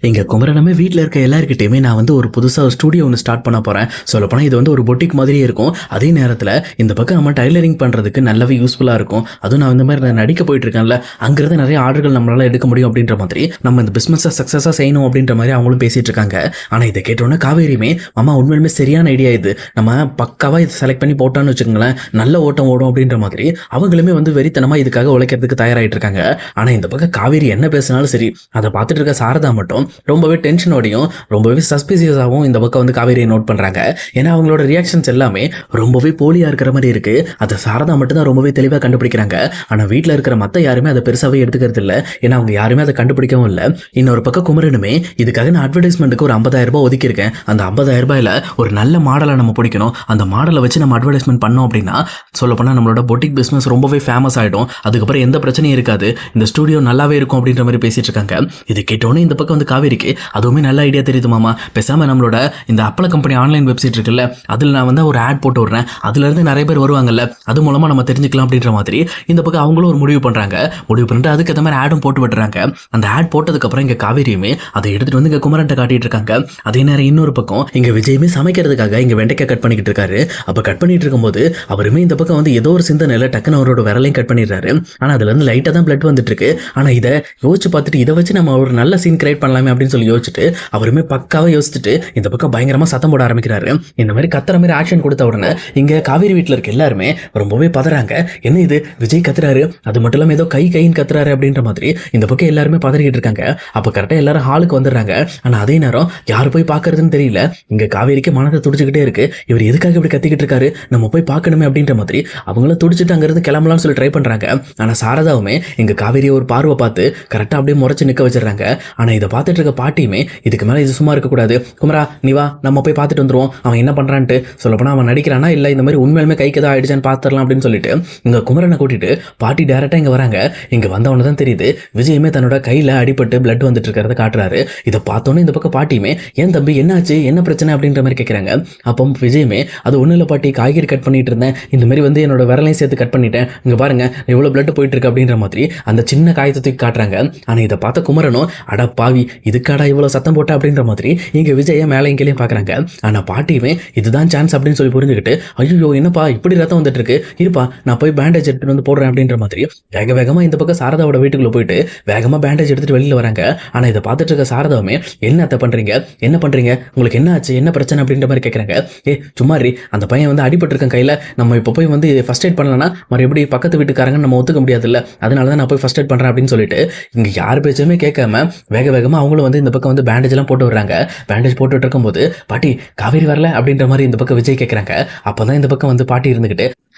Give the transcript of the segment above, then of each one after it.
எங்க குமரனமே வீட்ல இருக்க எல்லார்கிட்டயுமே நான் வந்து ஒரு புதுசா ஒரு ஸ்டுடியோ ஒன்று ஸ்டார்ட் பண்ண போறேன். சொல்லப்போனா இது வந்து ஒரு பொட்டிக் மாதிரியே இருக்கும். அதே நேரத்துல இந்த பக்கம் நம்ம டைலரிங் பண்றதுக்கு நல்லாவே யூஸ்ஃபுல்லா இருக்கும். அதுவும் நான் இந்த மாதிரி நான் நடிக்க போயிட்டு இருக்கேன்ல, அங்கிருந்து நிறைய ஆர்டர்கள் நம்மளால எடுக்க முடியும் அப்படின்ற மாதிரி நம்ம இந்த பிசினஸை சக்சஸா செய்யணும் அப்படின்ற மாதிரி அவங்களும் பேசிட்டு இருக்காங்க. ஆனா இதை கேட்டோன்னே காவேரியுமே, மாமா உண்மையிலுமே சரியான ஐடியா இது. நம்ம பக்காவா இதை செலக்ட் பண்ணி போட்டோம்னு வச்சுக்கோங்களேன், நல்ல ஓட்டம் ஓடும் அப்படின்ற மாதிரி அவங்களுமே வந்து வெறித்தனமா இதுக்காக உழைக்கிறதுக்கு தயாராகிட்டு இருக்காங்க. ஆனா இந்த பக்கம் காவேரி என்ன பேசினாலும் சரி, அதை பார்த்துட்டு இருக்க சாரதா மட்டும் ரொம்பவே டென்ஷனோடையும் ரொம்பவே சஸ்பீசியஸாகவும் இந்த பக்கம் வந்து காவேரியை நோட் பண்ணுறாங்க. ஏன்னா அவங்களோட ரியாக்ஷன்ஸ் எல்லாமே ரொம்பவே போலியாக இருக்கிற மாதிரி இருக்குது. அதை சாரதா மட்டும் தான் ரொம்பவே தெளிவாக கண்டுபிடிக்கிறாங்க. ஆனால் வீட்டில் இருக்கிற மற்ற யாருமே அதை பெருசாகவே எடுத்துக்கிறது இல்லை. ஏன்னா அவங்க யாருமே அதை கண்டுபிடிக்கவும் இல்லை. இன்னொரு பக்கம் குமரனுமே, இதுக்காக நான் அட்வர்டைஸ்மெண்ட்டுக்கு ஒரு 50,000 ரூபாய் ஒதுக்கியிருக்கேன். அந்த 50,000 ரூபாயில் ஒரு நல்ல மாடலை நம்ம பிடிக்கணும். அந்த மாடலை வச்சு நம்ம அட்வர்டைஸ்மெண்ட் பண்ணோம் அப்படின்னா சொல்லப்போனால் நம்மளோட பொட்டிக் பிஸ்னஸ் ரொம்பவே ஃபேமஸ் ஆகிடும். அதுக்கப்புறம் எந்த பிரச்சனையும் இருக்காது. இந்த ஸ்டுடியோ நல்லாவே இருக்கும் அப்படின்ற மாதிரி பேசிட்டு இருக்காங்க. இது கேட்டோன்னே இந்த பக்கம் வந்து காவேரிக்கு அதுவுமே நல்ல ஐடியா தெரியுது மாமா. பேசாமல் நம்மளோட இந்த அப்பள கம்பெனி ஆன்லைன் வெப்சைட் இருக்குல்ல, அதில் நான் வந்து ஒரு ஆட் போட்டு விடுறேன். அதுலேருந்து நிறைய பேர் வருவாங்கல்ல, அது மூலமாக நம்ம தெரிஞ்சுக்கலாம் அப்படின்ற மாதிரி இந்த பக்கம் அவங்களும் ஒரு முடிவு பண்ணுறாங்க. முடிவு பண்ணிட்டு அதுக்கேற்ற மாதிரி ஆடும் போட்டு விட்டுறாங்க. அந்த ஆட் போட்டதுக்கப்புறம் இங்கே காவேரியுமே அதை எடுத்துகிட்டு வந்து இங்கே குமரன்ட்ட காட்டிட்டு இருக்காங்க. அதே நேரம் இன்னொரு பக்கம் இங்கே விஜயுமே சமைக்கிறதுக்காக இங்கே வெண்டைக்காய் கட் பண்ணிக்கிட்டு இருக்காரு. அப்போ கட் பண்ணிட்டு இருக்கும்போது அவருமே இந்த பக்கம் வந்து ஏதோ ஒரு சிந்தனையில் டக்குன்னு அவரோட விரலையும் கட் பண்ணிடுறாரு. ஆனால் அதுலேருந்து லைட்டாக தான் பிளட் வந்துட்டு இருக்கு. ஆனால் இதை யோசிச்சு பார்த்துட்டு இதை வச்சு நம்ம ஒரு நல்ல சீன் கிரியேட் பண்ணலாமே அப்படின்னு சொல்லி யோசிச்சுட்டு அவருமே பக்காவாக யோசிச்சுட்டு இந்த பக்கம் பயங்கரமாக சத்தம் போட ஆரம்பிக்கிறாரு. இந்த மாதிரி கத்துற மாதிரி ஆக்ஷன் கொடுத்த உடனே இங்கே காவேரி வீட்டில் இருக்க எல்லாருமே ரொம்பவே பதறாங்க. என்ன இது விஜய் கத்துறாரு, அது மட்டும் இல்லாமல் ஏதோ கைன்னு கத்துறாரு அப்படின்ற மாதிரி இந்த பக்கம் எல்லாருமே பதறிக்கிட்டு இருக்காங்க. அப்போ கரெக்டாக எல்லாரும் ஹாலுக்கு வந்துடுறாங்க. ஆனால் அதே நேரம் யார் போய் பார்க்கறதுன்னு தெரியல. இங்கே காவேரிக்கு மனதை துடிச்சுக்கிட்டே இருக்கு. இவர் எதுக்காக இப்படி கத்திக்கிட்டு இருக்காரு, நம்ம போய் பார்க்கணுமே அப்படின்ற மாதிரி அவங்களும் துடிச்சிட்டு அங்கேருந்து கிளம்பலாம்னு சொல்லி ட்ரை பண்ணுறாங்க. ஆனால் சாரதாவுமே இங்கே காவேரியை ஒரு பார்வை பார்த்து கரெக்டாக அப்படியே முறைச்சு நிற்க வச்சிடறாங்க. ஆனால் இதை பார்த்துட்டு இருக்க பாட்டியுமே இதுக்கு மேலே இது சும்மா இருக்கக்கூடாது, குமரா நீ வா நம்ம போய் பார்த்துட்டு வந்துடுவோம், அவன் என்ன பண்ணுறான்ட்டு. சொல்லப்போனால் அவன் நடிக்கிறானா இல்லை இந்த மாதிரி உண்மையிலுமே கைக்கு தான் ஆயிடுச்சான்னு பார்த்துடலாம் அப்படின்னு சொல்லிட்டு இங்கே குமரனை கூட்டிட்டு பாட்டி டேரெக்டாக இங்கே வராங்க. இங்கே வந்தவொன்னு தான் தெரியுது விஜயுமே தன்னோட கையில் அடிபட்டு பிளட் வந்துட்டு இருக்கிறத காட்டுறாரு. இதை பார்த்தோன்னே இந்த பக்கம் பாட்டியுமே, ஏன் தம்பி என்னாச்சு, என்ன பிரச்சனை அப்படின்ற மாதிரி கேட்குறாங்க. அப்போ விஜயுமே, அது ஒன்றும் இல்லை பாட்டி, காய்கறி கட் பண்ணிட்டு இருந்தேன், இந்த மாதிரி வந்து என்னோட விரலையும் சேர்த்து கட் பண்ணிட்டேன், இங்கே பாருங்க எவ்வளோ பிளட் போயிட்டு இருக்கு அப்படின்ற மாதிரி அந்த சின்ன காயத்தை தூக்கி காட்டுறாங்க. ஆனால் இதை பார்த்த குமரனும், அட பாவி இதுக்காடா இவ்வளோ சத்தம் போட்ட அப்படின்ற மாதிரி இங்கே விஜயை மேலையும் கீழே பார்க்குறாங்க. ஆனால் பாட்டியுமே இதுதான் சான்ஸ் அப்படின்னு சொல்லி புரிஞ்சுக்கிட்டு, ஐயோ என்னப்பா இப்படி ரத்தம் வந்துட்டு இருக்கு, இருப்பா நான் போய் பேண்டேஜ் எடுத்துட்டு வந்து போடுறேன் அப்படின்ற மாதிரி வேகமாக இந்த பக்கம் சாரதாவோட வீட்டுக்குள்ளே போயிட்டு வேகமாக பேண்டேஜ் எடுத்துட்டு வெளியில் வராங்க. ஆனால் இதை பார்த்துட்டு இருக்க சாரதாவுமே, என்ன பண்ணுறீங்க, என்ன பண்ணுறீங்க, உங்களுக்கு என்ன ஆச்சு, என்ன பிரச்சனை அப்படின்ற மாதிரி கேட்குறாங்க. சும்மாரி அந்த பையன் வந்து அடிபட்டிருக்கேன் கையில், நம்ம இப்போ போய் வந்து ஃபர்ஸ்ட் எய்ட் பண்ணலன்னா மறுபடி பக்கத்து வீட்டுக்காரங்க நம்ம ஒத்துக்க முடியாதுல்ல, அதனால தான் நான் போய் ஃபர்ஸ்ட் எய்ட் பண்ணுறேன் அப்படின்னு சொல்லிட்டு இங்கே யார் பேச்சுமே கேட்காம வேகமாக அவங்களும் வந்து இந்த பக்கம் வந்து பேண்டேஜ் எல்லாம் போட்டு விடுறாங்க. பேண்டேஜ் போட்டுட்டு இருக்கும்போது பாட்டி காவேரி வரல அப்படின்ற மாதிரி இந்த பக்கம் விஜய் கேட்குறாங்க. அப்போ தான் இந்த பக்கம் வந்து பாட்டி இருந்துக்கிட்டு,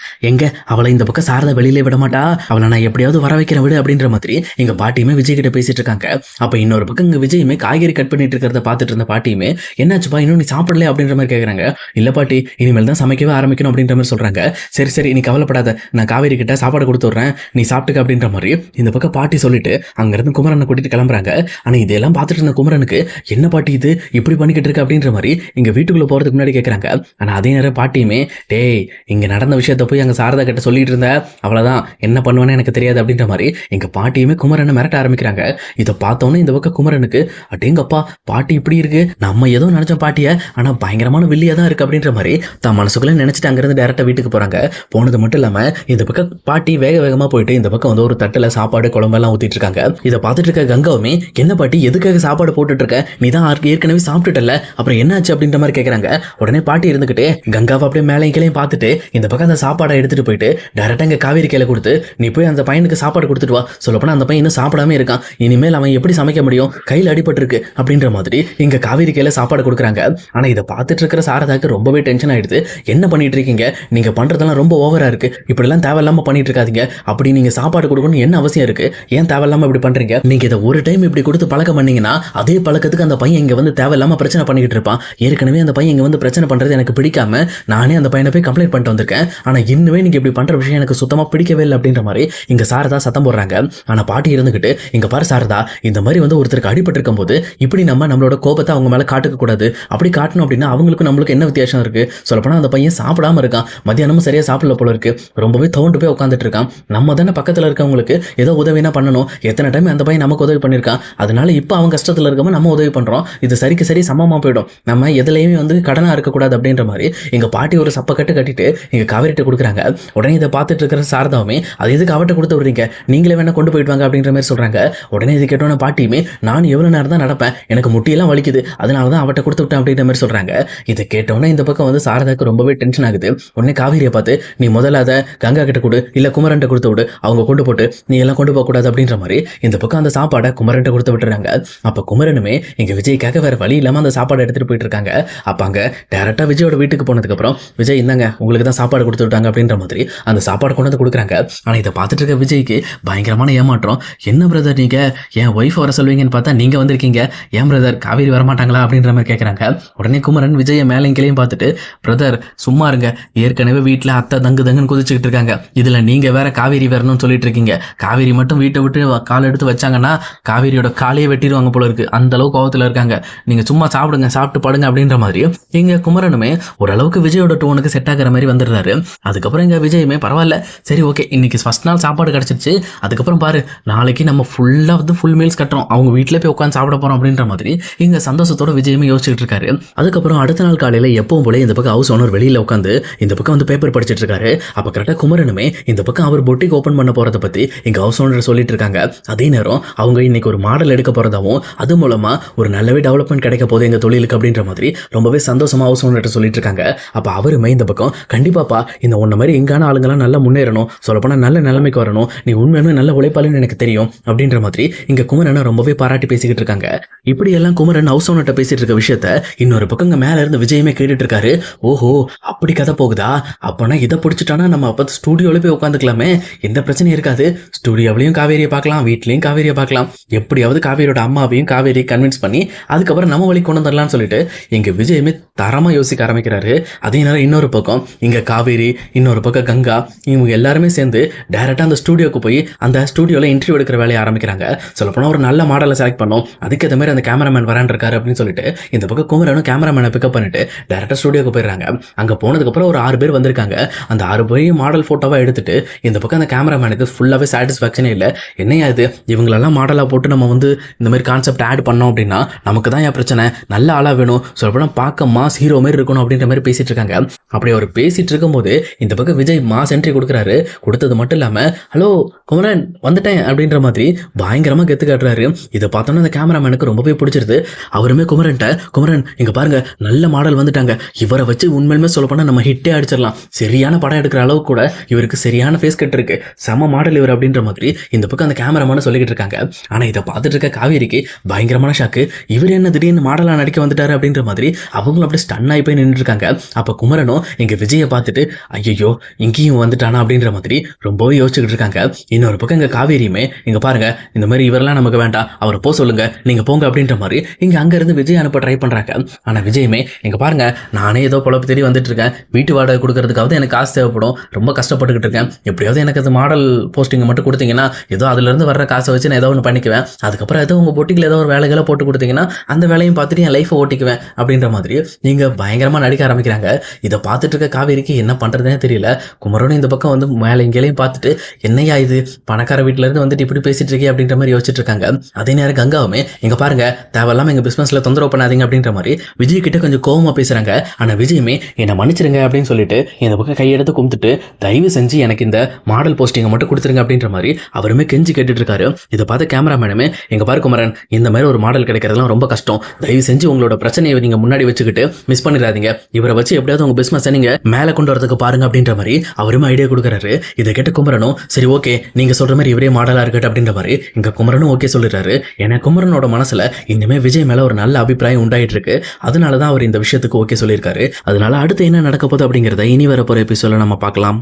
எங்க அவளை இந்த பக்கம் சாரதா வெளியிலே விட மாட்டா, அவளை நான் எப்படியாவது வர வைக்கிறேன் விடு அப்படின்ற மாதிரி எங்க பாட்டியுமே விஜய் கிட்ட பேசிட்டு இருக்காங்க. அப்ப இன்னொரு பக்கம் இங்க விஜயுமே காய்கறி கட் பண்ணிட்டு இருக்கிறத பார்த்துட்டு இருந்த பாட்டியுமே, என்னாச்சுப்பா இன்னும் நீ சாப்பிடல அப்படின்ற மாதிரி கேட்குறாங்க. இல்ல பாட்டி இனிமேல் தான் சமைக்கவே ஆரம்பிக்கணும் அப்படின்ற மாதிரி சொல்றாங்க. சரி சரி நீ கவலைப்படாத, நான் காவேரி கிட்ட சாப்பாடு கொடுத்து விட்றேன், நீ சாப்பிட்டுக்க அப்படின்ற மாதிரி இந்த பக்கம் பாட்டி சொல்லிட்டு அங்கிருந்து குமரனை கூட்டிட்டு கிளம்புறாங்க. ஆனா இதெல்லாம் பார்த்துட்டு இருந்த குமரனுக்கு, என்ன பாட்டி இது இப்படி பண்ணிக்கிட்டு இருக்கு அப்படின்ற மாதிரி இங்க வீட்டுக்குள்ள போறதுக்கு முன்னாடி கேட்கறாங்க. ஆனா அதே நேரம் பாட்டியுமே, டேய் இங்க நடந்த விஷயத்த போய் அங்க சாரதா கிட்ட சொல்லிட்டு இருந்த, அவ்வளவுதான் என்ன பண்ணுவேன்னு எனக்கு தெரியாது அப்படின்ற மாதிரி எங்க பாட்டியுமே குமரனை மிரட்ட ஆரம்பிக்கிறாங்க. இதை பார்த்தோன்னே இந்த பக்கம் குமரனுக்கு, அடேங்கப்பா பாட்டி இப்படி இருக்கு, நம்ம ஏதோ நினைச்ச பாட்டிய ஆனா பயங்கரமான வில்லியா தான் இருக்கு அப்படின்ற மாதிரி தான் மனசுக்குள்ள நினைச்சிட்டு அங்கிருந்து டேரக்டா வீட்டுக்கு போறாங்க. போனது மட்டும் இல்லாம இந்த பக்கம் பாட்டி வேகமா போயிட்டு இந்த பக்கம் வந்து ஒரு தட்டுல சாப்பாடு குழம்பெல்லாம் ஊத்திட்டு இருக்காங்க. இதை பார்த்துட்டு இருக்க கங்காவுமே, என்ன பாட்டி எதுக்காக சாப்பாடு போட்டுட்டு இருக்க, நீ தான் ஏற்கனவே சாப்பிட்டுட்டல, அப்புறம் என்னாச்சு அப்படின்ற மாதிரி கேட்கறாங்க. உடனே பாட்டி இருந்துகிட்டு கங்காவை அப்படியே மேலே கீழையும் பார்த்துட்டு இந்த பக்கம் அந்த சாப்பாடை எடுத்துட்டு போயிட்டு டைரக்டா இங்க காவேரி கையில கொடுத்து, நீ போய் அந்த பையனுக்கு சாப்பாடு கொடுத்துட்டு வா, சொல்லப்போனா அந்த பையன் இன்னும் சாப்பிடாம இருக்கான், இனிமேல் அவன் எப்படி சமைக்க முடியும், கையில் அடிபட்டு இருக்கு அப்படின்ற மாதிரி இங்க காவேரி கையில சாப்பாடு கொடுக்குறாங்க. ஆனா இதை பார்த்துட்டு இருக்கிற சாரதாக்கு ரொம்பவே டென்ஷன் ஆயிடுது. என்ன பண்ணிட்டு இருக்கீங்க, நீங்க பண்றதெல்லாம் ரொம்ப ஓவரா இருக்கு, இப்படி எல்லாம் தேவையில்லாம பண்ணிட்டு இருக்காதீங்க, அப்படி நீங்க சாப்பாடு கொடுக்கணும் என்ன அவசியம் இருக்கு, ஏன் தேவையில்லாம இப்படி பண்றீங்க, நீங்க இதை ஒரு டைம் இப்படி கொடுத்து பழக்கம் பண்ணீங்கன்னா அதே பழக்கத்துக்கு அந்த பையன் இங்க வந்து தேவையில்லாம பிரச்சனை பண்ணிக்கிட்டு இருப்பான். ஏற்கனவே அந்த பையன் இங்க வந்து பிரச்சனை பண்றது எனக்கு பிடிக்காம நானே அந்த பையனை போய் கம்ப்ளைண்ட் பண்ணிட்டு வந்திருக்கேன். ஆனா இன்னுமே நீங்க இப்படி பண்ற விஷயம் எனக்கு சுத்தமா பிடிக்கவே இல்லை அப்படின்ற மாதிரி இங்க சாரதா சத்தம் போடுறாங்க. ஆனா பாட்டி இருந்துகிட்டு, இங்க பாரு சாரதா, இந்த மாதிரி வந்து ஒருத்தருக்கு அடிபட்டு இருக்கும் போது இப்படி நம்மளோட கோபத்தை அவங்க மேல காட்டுக்க கூடாது. அப்படி காட்டணும் அப்படின்னா அவங்களுக்கும் நம்மளுக்கு என்ன வித்தியாசம் இருக்கு? சொல்லப்போனா அந்த பையன் சாப்பிடாம இருக்கான், மத்தியானமும் சரியா சாப்பிடல போல இருக்கு, ரொம்பவே தோண்டு போய் உட்காந்துட்டு இருக்கான். நம்ம தானே பக்கத்துல இருக்கவங்களுக்கு ஏதோ உதவினா பண்ணணும். எத்தனை டைம் அந்த பையன் நமக்கு உதவி பண்ணியிருக்கான். அதனால இப்போ அவங்க கஷ்டத்துல இருக்கமா நம்ம உதவி பண்றோம். இது சரிக்கு சரி சமமா போயிடும். நம்ம எதுலையுமே வந்து கடனா இருக்கக்கூடாது அப்படின்ற மாதிரி எங்க பாட்டி ஒரு சப்ப கட்டிட்டு எங்க காவேரிட்ட கொடுக்குறாங்க. உடனே இதை பார்த்துட்டு இருக்கிற சாரதாவுமே, அது எதுக்கு அவட்ட கொடுத்து விடுறீங்க, நீங்களே வேணா கொண்டு போயிட்டு வாங்க அப்படின்ற மாதிரி சொல்றாங்க. உடனே இது கேட்டோன்னு பாட்டியுமே, நான் எவ்வளவு நேரம் தான் நடப்பேன், எனக்கு முட்டியெல்லாம் வலிக்குது, அதனால தான் அவட்ட கொடுத்து விட்டேன் அப்படின்ற மாதிரி சொல்றாங்க. இதை கேட்டோன்னே இந்த பக்கம் வந்து சாரதாக்கு ரொம்பவே டென்ஷன் ஆகுது. உடனே காவேரியை பார்த்து, நீ முதல்ல அதை கங்கா கிட்ட கொடு, இல்ல குமரன்ட்ட கொடுத்து விடு, அவங்க கொண்டு போட்டு நீ எல்லாம் கொண்டு போக கூடாது அப்படின்ற மாதிரி இந்த பக்கம் அந்த சாப்பாடை குமரன்ட்ட கொடுத்து விட்டுறாங்க. அப்ப குமரனுமே எங்க விஜய்க்காக வேற வழி இல்லாம அந்த சாப்பாடு எடுத்துட்டு போயிட்டு இருக்காங்க. அப்ப அங்க டைரக்டா விஜயோட வீட்டுக்கு போனதுக்கு அப்புறம், விஜய் இந்தாங்க உங்களுக்கு தான் சாப்பாடு கொடுத்து விட்டாங்க அப்படின்ற மாதிரி அந்த சாப்பாடு கொண்டு வந்து கொடுக்குறாங்க. ஆனா இதை பார்த்துட்டு இருக்க விஜய்க்கு பயங்கரமான ஏமாற்றம். என்ன பிரதர் நீங்க என் ஒய்ஃப் வர சொல்வீங்கன்னு பார்த்தா நீங்க வந்திருக்கீங்க, ஏன் பிரதர் காவேரி வரமாட்டாங்களா அப்படின்ற மாதிரி கேட்கறாங்க. உடனே குமரன் விஜய மேலையும் கீழையும் பார்த்துட்டு, பிரதர் சும்மா இருங்க, ஏற்கனவே வீட்டுல அத்தை தங்குன்னு குதிச்சுக்கிட்டு இருக்காங்க, இதுல நீங்க வேற காவேரி வரணும்னு சொல்லிட்டு இருக்கீங்க. காவேரி மட்டும் வீட்டை விட்டு கால் எடுத்து வச்சாங்கன்னா காவேரியோட காலையே வெட்டிடுவாங்க போல இருக்கு, அந்த அளவு கோவத்துல இருக்காங்க, நீங்க சும்மா சாப்பிடுங்க, சாப்பிட்டு படுங்க அப்படின்ற மாதிரி இங்க குமரனுமே ஓரளவுக்கு விஜயோட டோனுக்கு செட் ஆகிற மாதிரி வந்துடுறாரு. அதுக்கப்புறம் இங்க விஜயுமே பரவாயில்ல, சரி ஓகே இன்னைக்கு ஃபர்ஸ்ட் நாள் சாப்பாடு கிடைச்சிருச்சு, அதுக்கப்புறம் பாரு நாளைக்கு நம்ம ஃபுல்லா வந்து ஃபுல் மீல்ஸ் கட்டுறோம், அவங்க வீட்டிலே போய் உட்காந்து சாப்பிட போறோம் அப்படின்ற மாதிரி இங்க சந்தோஷத்தோட விஜயமே யோசிச்சுட்டு இருக்காரு. அதுக்கப்புறம் அடுத்த நாள் காலையில எப்பவும் போல இந்த பக்கம் ஹவுஸ் ஓனர் வெளியில உட்காந்து இந்த பக்கம் வந்து பேப்பர் படிச்சிட்டு இருக்காரு. அப்ப கரெக்டா குமரனுமே இந்த பக்கம் அவர் பொட்டிக் ஓபன் பண்ண போறதை பத்தி இங்க ஹவுஸ் ஓனர் சொல்லிட்டு இருக்காங்க. அதே நேரம் அவங்க இன்னைக்கு ஒரு மாடல் எடுக்க போறதாவும் அது மூலமா ஒரு நல்லவே டெவலப்மெண்ட் கிடைக்க போகுது எங்க தொழிலுக்கு அப்படின்ற மாதிரி ரொம்பவே சந்தோஷமா ஹவுஸ் ஓனர் சொல்லிட்டு இருக்காங்க. அப்ப அவருமே இந்த பக்கம், கண்டிப்பாப்பா இந்த உன்ன மாதிரி எங்கான ஆளுங்கெல்லாம் நல்லா முன்னேறணும், சொல்லப்போனா நல்ல நிலைமைக்கு வரணும், நீ உண்மையுமே நல்ல உழைப்பாளன்னு எனக்கு தெரியும் அப்படின்ற மாதிரி இங்க குமரனை ரொம்பவே பாராட்டி பேசிக்கிட்டு இருக்காங்க. இப்படி எல்லாம் குமரன் ஹவுஸ் ஓனர்ட்ட பேசிட்டு இருக்க விஷயத்த இன்னொரு பக்கம் இங்க மேல இருந்து விஜயமே கேட்டுட்டு இருக்காரு. ஓஹோ அப்படி கதை போகுதா, அப்பனா இதை பிடிச்சிட்டானா நம்ம அப்ப ஸ்டூடியோல போய் உட்காந்துக்கலாமே, எந்த பிரச்சனையும் இருக்காது, ஸ்டூடியோவிலையும் காவேரியை பார்க்கலாம், வீட்லயும் காவேரியை பார்க்கலாம், எப்படியாவது காவேரியோட அம்மாவையும் காவேரியை கன்வின்ஸ் பண்ணி அதுக்கப்புறம் நம்ம வழி கொண்டு வந்துடலாம்னு சொல்லிட்டு எங்க விஜயமே தரமா யோசிக்க ஆரம்பிக்கிறாரு. அதே நேரம் இன்னொரு பக்கம் இங்க காவேரி, இன்னொரு பக்கம் கங்கா, இவங்க எல்லாருமே சேர்ந்து டைரக்டா அந்த ஸ்டூடியோக்கு போய் அந்த ஸ்டூடியோல இன்டர்வியூ எடுக்கிற வேலையை ஆரம்பிக்கிறாங்க. சொல்லப்போனா ஒரு நல்ல மாடலை செலக்ட் பண்ணோம், அதுக்கு ஏற்ற மாதிரி அந்த கேமராமேன் வரான் இருக்காரு அப்படின்னு சொல்லிட்டு இந்த பக்கம் குமரனும் கேமராமேனை பிக்கப் பண்ணிட்டு டைரக்டா ஸ்டூடியோக்கு போயிடுறாங்க. அங்க போனதுக்கு அப்புறம் ஒரு 6 பேர் வந்திருக்காங்க. அந்த 6 பேரையும் மாடல் போட்டோவா எடுத்துட்டு இந்த பக்கம் அந்த கேமராமேனுக்கு ஃபுல்லாவே சாட்டிஸ்ஃபேக்ஷனே இல்லை. என்னையா இது, இவங்களெல்லாம் மாடலா போட்டு நம்ம வந்து இந்த மாதிரி கான்செப்ட் ஆட் பண்ணோம் அப்படின்னா நமக்கு தான் ஏன் பிரச்சனை, நல்ல ஆளா வேணும், சொல்லப்போனா பார்க்க மாஸ் ஹீரோ மாதிரி இருக்கணும் அப்படின்ற மாதிரி பேசிட்டு இருக்காங்க. அப்படி அவர் பேசிட்டு இருக்கும்போது இந்த பக்கம் விஜய் மாஸ் என்ட்ரி கொடுக்குறாரு. கொடுத்தது மட்டும் இல்லாம, ஹலோ குமரன் வந்துட்டேன் அப்படின்ற மாதிரி பயங்கரமா கெத்து காட்டுறாரு. இதை பார்த்தோன்னா அந்த கேமராமேனுக்கு ரொம்பவே பிடிச்சிருது. அவருமே குமரன்ட்ட, குமரன் இங்க பாருங்க நல்ல மாடல் வந்துட்டாங்க, இவரை வச்சு உண்மையுமே சொல்ல போனா நம்ம ஹிட்டே அடிச்சிடலாம், சரியான படம் எடுக்கிற அளவு கூட இவருக்கு சரியான ஃபேஸ் கட் இருக்கு, செம மாடல் இவர் அப்படின்ற மாதிரி இந்த பக்கம் அந்த கேமராமேனை சொல்லிக்கிட்டு இருக்காங்க. ஆனா இதை பார்த்துட்டு இருக்க காவேரிக்கு பயங்கரமான ஷாக்கு, இவர் என்ன திடீர்னு மாடலா நடிக்க வந்துட்டாரு அப்படின்ற மாதிரி அவங்களும் அப்படியே ஸ்டன் ஆகி போய் நின்று இருக்காங்க. அப்ப குமரனும் எங்க விஜயை பார்த்துட்டு, ஐயோ இங்கேயும் வந்துட்டானா அப்படின்ற மாதிரி ரொம்பவே யோசிச்சுக்கிட்டு இருக்காங்க. இன்னொரு பக்கம் எங்க காவேரியுமே, இங்க பாருங்க இந்த மாதிரி இவரெல்லாம் நமக்கு வேண்டாம், அவரை போக சொல்லுங்க, நீங்க போங்க அப்படின்ற மாதிரி இங்க அங்க இருந்து விஜய் அனுப்ப ட்ரை பண்றாங்க. ஆனா விஜயுமே, இங்க பாருங்க நானே ஏதோ பொழப்பு தேடி வந்துட்டு இருக்கேன், வீட்டு வாடகை கொடுக்கறதுக்காவது எனக்கு காசு தேவைப்படும், ரொம்ப கஷ்டப்பட்டுக்கிட்டு இருக்கேன், எப்படியாவது எனக்கு அது மாடல் போஸ்டிங் மட்டும் கொடுத்தீங்கன்னா ஏதோ அதுல இருந்து வர்ற காசை வச்சு நான் ஏதோ ஒன்று பண்ணிக்குவேன், அதுக்கப்புறம் ஏதோ உங்க பொட்டிக்கில் ஏதோ ஒரு வேலைகளை போட்டு கொடுத்தீங்கன்னா அந்த வேலையும் பார்த்துட்டு என் லைஃபை ஓட்டிக்குவேன் அப்படின்ற மாதிரி நீங்க பயங்கரமா நடிக்க ஆரம்பிக்கிறாங்க. இதை பார்த்துட்டு இருக்க காவேரிக்கு என்ன பண்றதுனே தெரியல. குமரனும் இந்த பக்கம் வந்து மேலே இங்கேயும் பார்த்துட்டு, என்னையா இது பணக்கார வீட்டுல இருந்து வந்துட்டு இப்படி பேசிட்டு இருக்கே அப்படின்ற மாதிரி யோசிச்சுட்டு இருக்காங்க. அதே நேரம் கங்காவுமே, இங்க பாருங்க தேவையில்லாம எங்க பிசினஸ்ல தொந்தரவு பண்ணாதீங்க அப்படின்ற மாதிரி விஜய் கிட்ட கொஞ்சம் கோவமா பேசுறாங்க. ஆனா விஜயுமே என்னை மன்னிச்சிருங்க அப்படின்னு சொல்லிட்டு இந்த பக்கம் கையெடுத்து கும்பிட்டுட்டு, தயவு செஞ்சு எனக்கு இந்த மாடல் போஸ்டிங்கை மட்டும் கொடுத்துருங்க அப்படின்ற மாதிரி அவருமே கெஞ்சி கேட்டுட்டு இருக்காரு. இதை பார்த்து கேமராமேனுமே, எங்க பாரு குமரன் இந்த மாதிரி ஒரு மாடல் கிடைக்கிறதுலாம் ரொம்ப கஷ்டம், தயவு செஞ்சு உங்களோட பிரச்சனையை நீங்க முன்னாடி வச்சுக்கிட்டு மிஸ் பண்ணிடாதீங்க, இவரை வச்சு எப்படியாவது உங்க பிசினஸ் நீங்க மேல கொண்டு வரதுக்கு பாருங்க அப்படின்ற மாதிரி அவருமே ஐடியா கொடுக்குறாரு. இதை கேட்டு குமரனும், சரி ஓகே நீங்க சொல்ற மாதிரி இவரே மாடலா இருக்கட்டும் அப்படின்ற மாதிரி இங்க குமரனும் ஓகே சொல்லிடுறாரு. ஏன்னா குமரனோட மனசுல இனிமே விஜய் மேல ஒரு நல்ல அபிப்பிராயம் உண்டாயிட்டு இருக்கு. அதனாலதான் அவர் இந்த விஷயத்துக்கு ஓகே சொல்லியிருக்காரு. அதனால அடுத்து என்ன நடக்க போகுது அப்படிங்கறத இனி வரப்போற எபிசோட்ல நம்ம பார்க்கலாம்.